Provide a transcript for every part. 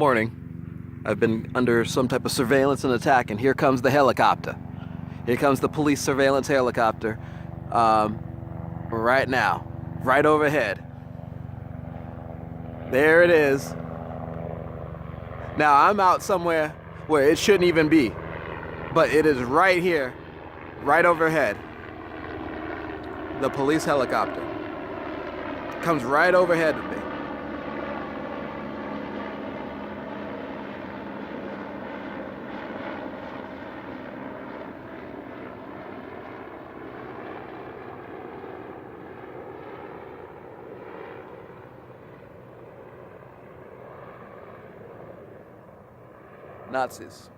Morning. I've been under some type of surveillance and attack, and here comes the helicopter. Here comes the police surveillance helicopter. Um, right now, right overhead. There it is. Now I'm out somewhere where it shouldn't even be, but it is right here, right overhead. The police helicopter comes right overhead of me. Nazis.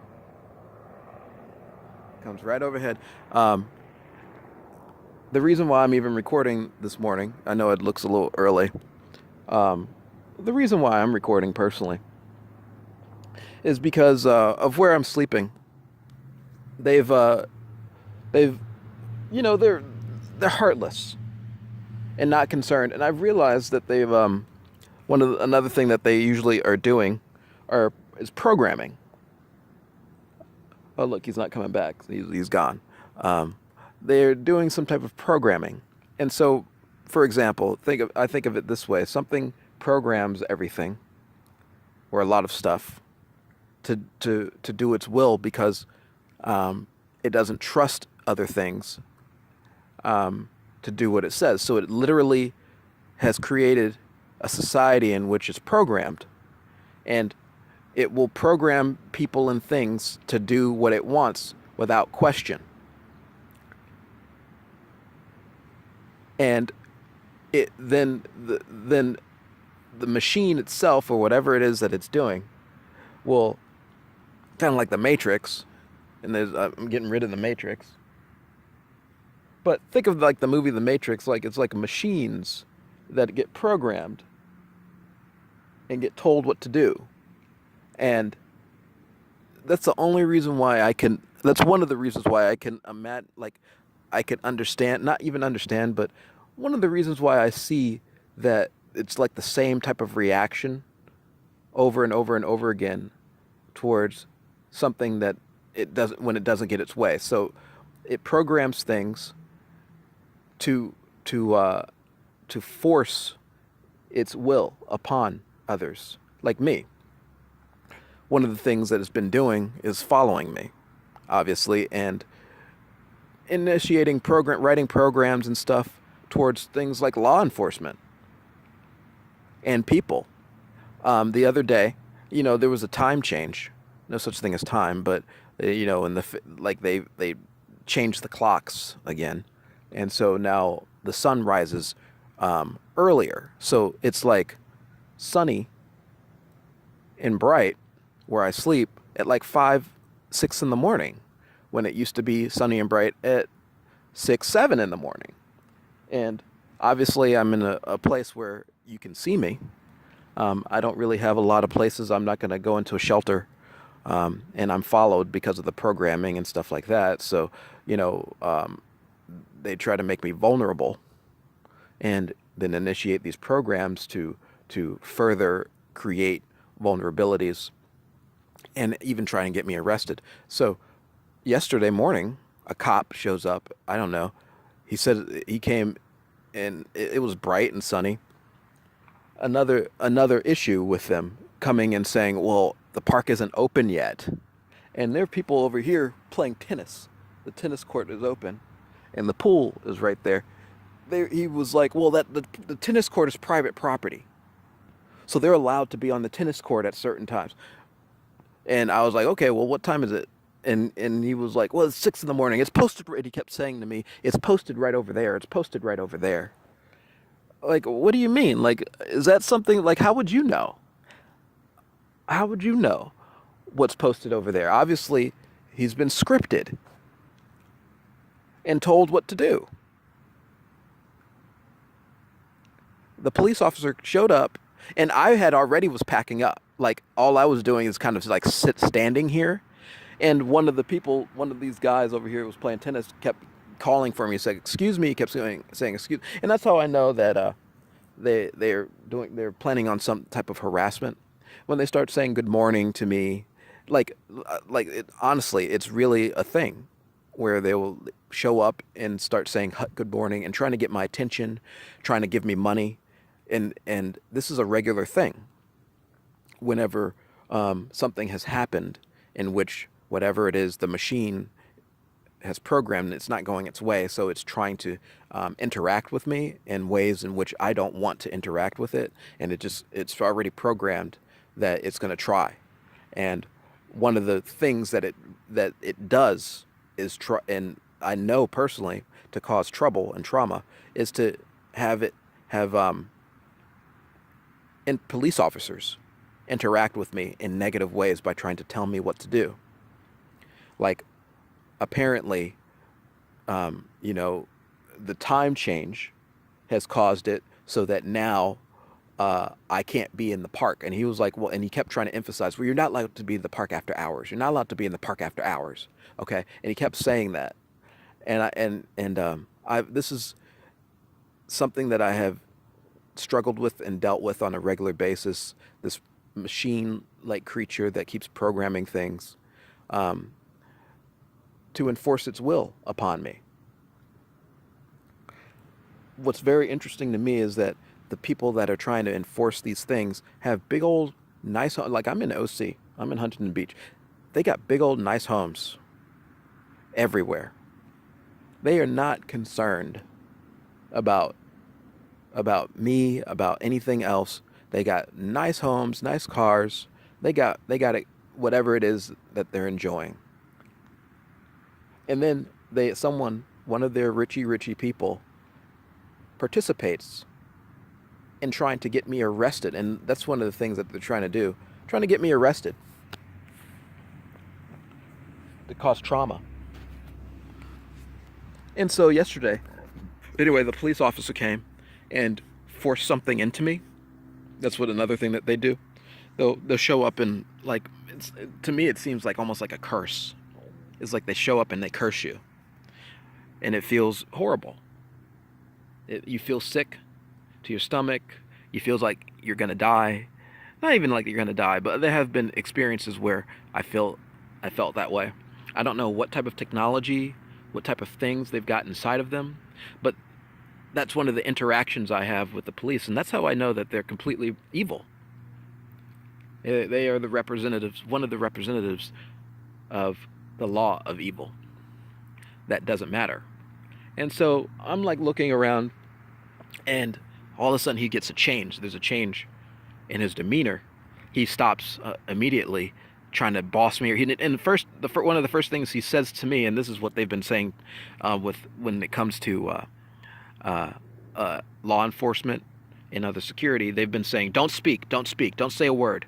Comes right overhead. The reason why I'm even recording this morning, I know it looks a little early. The reason why I'm recording personally is because of where I'm sleeping. They've, they've, they're heartless and not concerned. And I've realized that they've, another thing that they usually are doing, is programming. Oh, look, he's not coming back. He's gone. They're doing some type of programming. And so, for example, I think of it this way. Something programs everything, or a lot of stuff, to do its will because it doesn't trust other things to do what it says. So it literally has created a society in which it's programmed. And it will program people and things to do what it wants without question. And then the machine itself, or whatever it is that it's doing, will, kind of like the Matrix, and I'm getting rid of the Matrix. But think of like the movie The Matrix, like it's like machines that get programmed and get told what to do. And that's the only reason why that's one of the reasons why I can I can understand, not even understand, but one of the reasons why I see that it's like the same type of reaction over and over and over again towards something that when it doesn't get its way. So it programs things to force its will upon others, like me. One of the things that it's been doing is following me, obviously, and writing programs and stuff towards things like law enforcement and people. The other day, there was a time change. No such thing as time, but they changed the clocks again, and so now the sun rises earlier. So it's like sunny and bright where I sleep at like 5, 6 in the morning, when it used to be sunny and bright at 6, 7 in the morning. And obviously I'm in a place where you can see me. I don't really have a lot of places. I'm not going to go into a shelter, and I'm followed because of the programming and stuff like that. So, they try to make me vulnerable and then initiate these programs to further create vulnerabilities and even try and get me arrested. So yesterday morning, a cop shows up. I don't know. He said he came and it was bright and sunny. Another issue with them coming and saying, well, the park isn't open yet. And there are people over here playing tennis. The tennis court is open and the pool is right there. He was like, well, the tennis court is private property. So they're allowed to be on the tennis court at certain times. And I was like, okay, well, what time is it? And he was like, well, it's 6 in the morning. It's posted, and he kept saying to me, it's posted right over there. It's posted right over there. Like, what do you mean? Like, is that something, like, how would you know? How would you know what's posted over there? Obviously, he's been scripted and told what to do. The police officer showed up, and I had already was packing up. Like, all I was doing is kind of like standing here. And one of these guys over here who was playing tennis kept calling for me. He said, excuse me. He kept saying excuse. And that's how I know that they're planning on some type of harassment. when they start saying good morning to me, honestly, it's really a thing where they will show up and start saying good morning and trying to get my attention, trying to give me money, and this is a regular thing whenever something has happened in which whatever it is the machine has programmed, it's not going its way, so it's trying to interact with me in ways in which I don't want to interact with it, and it's already programmed that it's going to try. And one of the things that it does is try, and I know personally to cause trouble and trauma is to have it have and police officers interact with me in negative ways by trying to tell me what to do. Like apparently, you know, the time change has caused it so that now I can't be in the park. And he was like, well, and he kept trying to emphasize, well, you're not allowed to be in the park after hours. You're not allowed to be in the park after hours. Okay. And he kept saying that. This is something that I have struggled with and dealt with on a regular basis. This machine-like creature that keeps programming things to enforce its will upon me. What's very interesting to me is that the people that are trying to enforce these things have big old nice homes. Like I'm in OC, I'm in Huntington Beach. They got big old nice homes everywhere. They are not concerned about me, about anything else. They got nice homes, nice cars. They got it, whatever it is that they're enjoying. And then one of their richy people participates in trying to get me arrested. And that's one of the things that they're trying to do, trying to get me arrested to cause trauma. And so yesterday, anyway, the police officer came and forced something into me. That's what another thing that they do. They'll show up and like to me it seems like almost like a curse. It's like they show up and they curse you, and it feels horrible. You feel sick to your stomach. You feel like you're gonna die. Not even like you're gonna die, but there have been experiences where I felt that way. I don't know what type of technology, what type of things they've got inside of them, but that's one of the interactions I have with the police, and that's how I know that they're completely evil. They are the representatives, one of the representatives of the law of evil. That doesn't matter. And so I'm like looking around, and all of a sudden he gets a change. There's a change in his demeanor. He stops immediately trying to boss me. And one of the first things he says to me, and this is what they've been saying when it comes to law enforcement and other security, they've been saying, don't speak, don't say a word.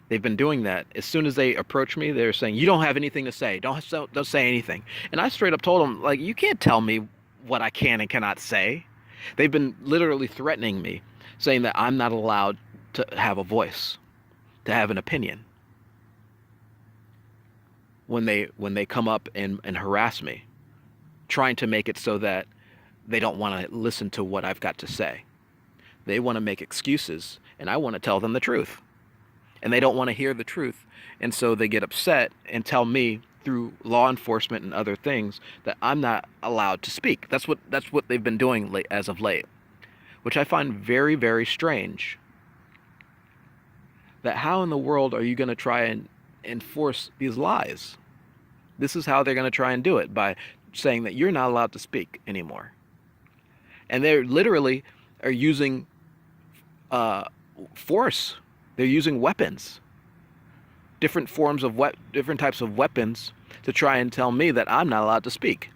They've been doing that. As soon as they approach me, they're saying, you don't have anything to say. Don't say anything. And I straight up told them, like, you can't tell me what I can and cannot say. They've been literally threatening me, saying that I'm not allowed to have a voice, to have an opinion. When they come up and harass me, trying to make it so that they don't want to listen to what I've got to say. They want to make excuses, and I want to tell them the truth. And they don't want to hear the truth, and so they get upset and tell me through law enforcement and other things that I'm not allowed to speak. That's what they've been doing as of late, which I find very, very strange. That how in the world are you going to try and enforce these lies? This is how they're going to try and do it, by saying that you're not allowed to speak anymore. And they're literally are using force. They're using weapons, different types of weapons, to try and tell me that I'm not allowed to speak.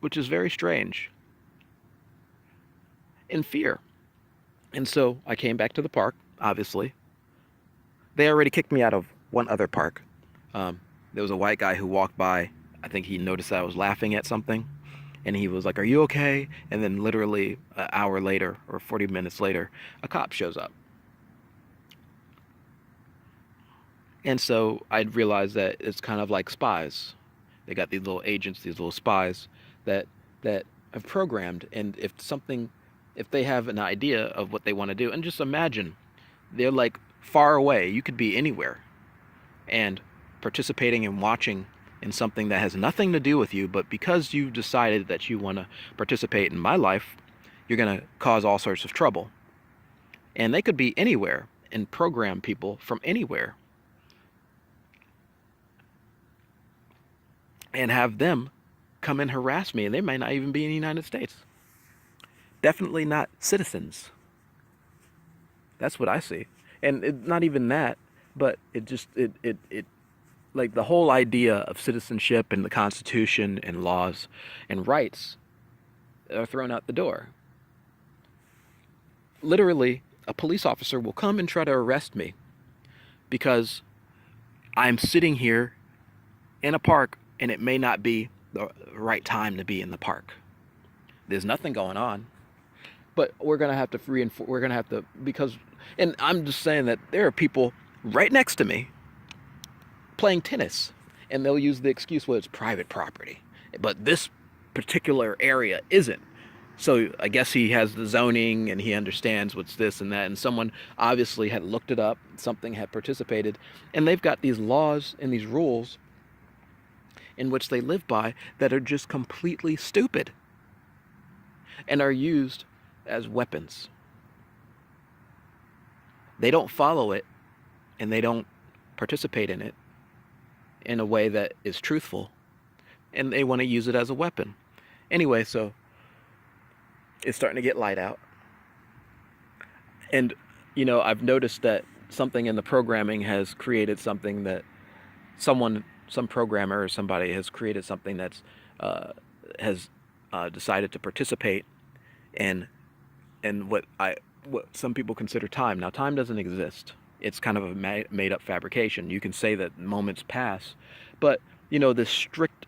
Which is very strange. In fear. And so I came back to the park, obviously. They already kicked me out of one other park. There was a white guy who walked by. I think he noticed that I was laughing at something. And he was like, are you okay? And then literally an hour later or 40 minutes later, a cop shows up. And so I'd realized that it's kind of like spies. They got these little agents, these little spies that have programmed. And if they have an idea of what they want to do, and just imagine they're like far away, you could be anywhere, and participating and watching in something that has nothing to do with you, but because you've decided that you want to participate in my life, you're going to cause all sorts of trouble. And they could be anywhere and program people from anywhere and have them come and harass me, and they might not even be in the United States. Definitely not citizens. That's what I see. And not even that, but it like the whole idea of citizenship and the Constitution and laws and rights are thrown out the door. Literally, a police officer will come and try to arrest me because I'm sitting here in a park and it may not be the right time to be in the park. There's nothing going on, but we're going to have to reinforce, we're going to have to, because, and I'm just saying that there are people right next to me playing tennis, and they'll use the excuse, well, it's private property, but this particular area isn't. So I guess he has the zoning and he understands what's this and that, and someone obviously had looked it up, something had participated, and they've got these laws and these rules in which they live by that are just completely stupid and are used as weapons. They don't follow it and they don't participate in it in a way that is truthful, and they want to use it as a weapon. Anyway, so it's starting to get light out, and I've noticed that something in the programming has created something that some programmer or somebody has created something that's has decided to participate in what some people consider time. Now, time doesn't exist. It's kind of a made-up fabrication. You can say that moments pass, but this strict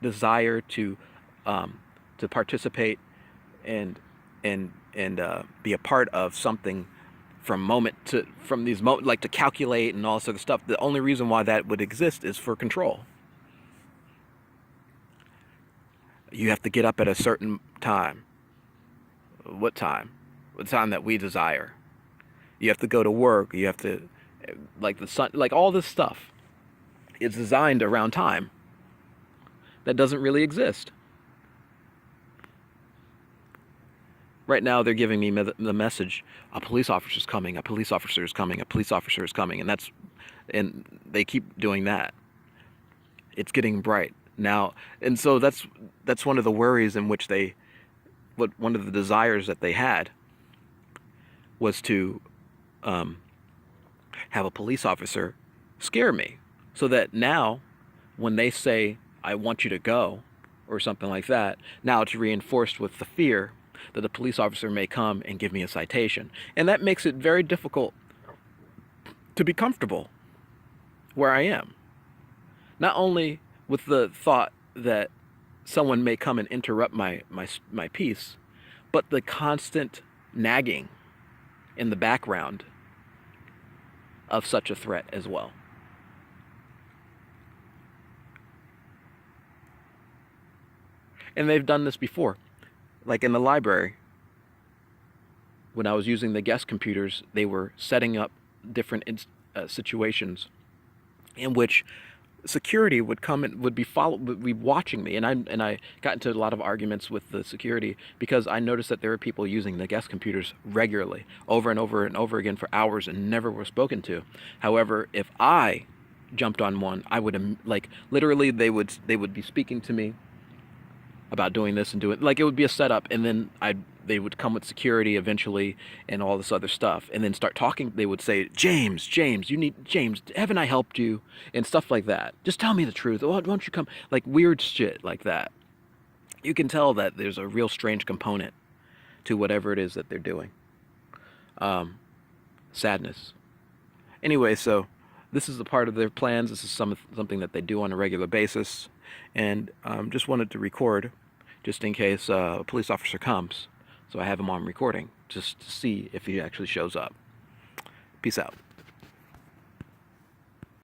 desire to participate and be a part of something from these moments, like to calculate and all this other stuff. The only reason why that would exist is for control. You have to get up at a certain time. What time? The time that we desire. You have to go to work. You have to, like the sun, like all this stuff is designed around time that doesn't really exist. Right now, they're giving me the message: a police officer is coming. A police officer is coming. A police officer is coming, and they keep doing that. It's getting bright now, and so that's one of the worries in which one of the desires that they had was to have a police officer scare me, so that now when they say, I want you to go, or something like that, now it's reinforced with the fear that a police officer may come and give me a citation. And that makes it very difficult to be comfortable where I am. Not only with the thought that someone may come and interrupt my peace, but the constant nagging in the background of such a threat as well. And they've done this before. Like in the library, when I was using the guest computers, they were setting up different situations in which security would come and would be watching me, and I got into a lot of arguments with the security because I noticed that there were people using the guest computers regularly, over and over and over again for hours, and never were spoken to. However, if I jumped on one, I would literally they would be speaking to me about doing this and doing, like, it would be a setup, and then they would come with security eventually and all this other stuff, and then start talking. They would say, James, haven't I helped you? And stuff like that. Just tell me the truth. Why don't you come? Like weird shit like that. You can tell that there's a real strange component to whatever it is that they're doing. Sadness. Anyway, so this is a part of their plans. This is something that they do on a regular basis, and just wanted to record just in case a police officer comes. So I have him on recording just to see if he actually shows up. Peace out.